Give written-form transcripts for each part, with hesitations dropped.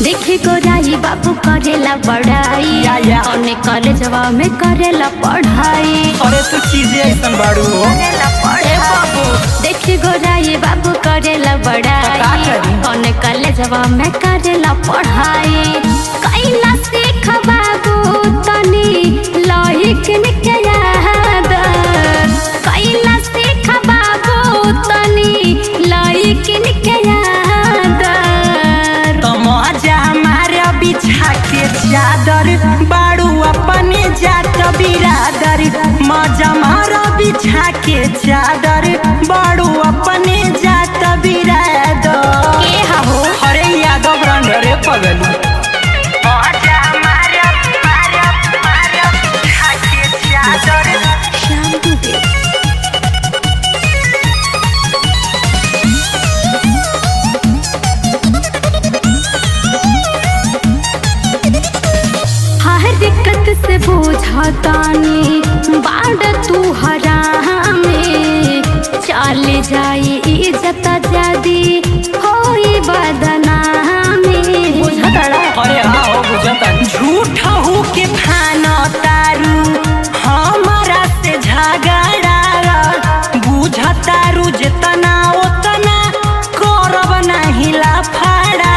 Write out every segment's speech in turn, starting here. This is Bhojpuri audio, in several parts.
देखे गोराई बाबू करेला पढ़ाई औने कॉलेजवा में करेला पढ़ाई। अरे तू चीजें ऐसा बाड़ू हो बाबू देखे गोराई बाबू करेला पढ़ाई औने कॉलेजवा में करेला पढ़ाई। कैला सीख बाबू तनी लहिकन के याद कैला सीख बाबू तनी लहिकन के याद बिछा के चादर बाड़ू अपने जात बिरादर मजा मारा बिछा के चादर बाड़ू अपने जात बिरादर के हो अरे यादव ब्रांड रे पगलू दिक्कत से बुझातानी बाढ़ तू हरा में चल जाई इज्जत जादी होई बदना में। अरे हाँ बुझता झूठ हो के फाना तारू हमारा से झगड़ा बुझतारू जितना उतना करब नहीं लाफड़ा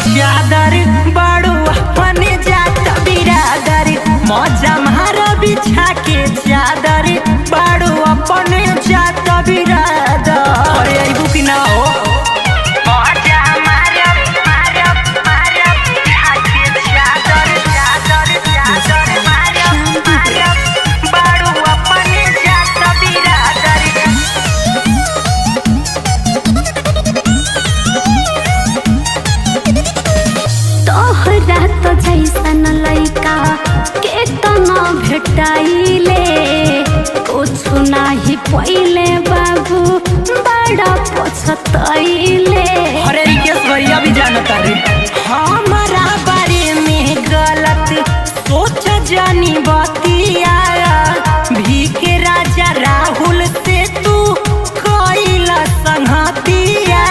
चादर बड़ू अपने जात बिरादर मजा मारा बिछा के चादर बड़ू अपने जात बिरादर अरे आइबू कि ना हो जैसन लइका के तना भेटाइले कुछ नाही पहिले बाबू बड़ा पछताइले। अरे केसवरिया भी जानता रे हमारा बारे में गलत सोच जानी बतिया भी के राजा राहुल से तू कोइला संगतिया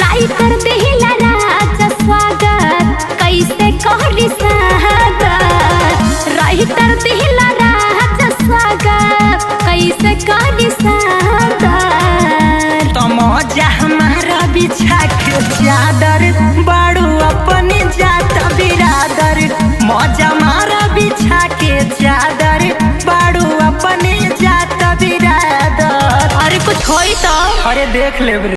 राइटर देहिला राजा स्वागत कैसे कहली राइटर दिला राजा स्वागत कैसे कहली मजा हमारा बिछा के चादर बाड़ू अपने जात बिरादर मजा मारा बिछा के चादर बाड़ू अपने जात बिरादर अरे कुछ होई तो अरे देख ले।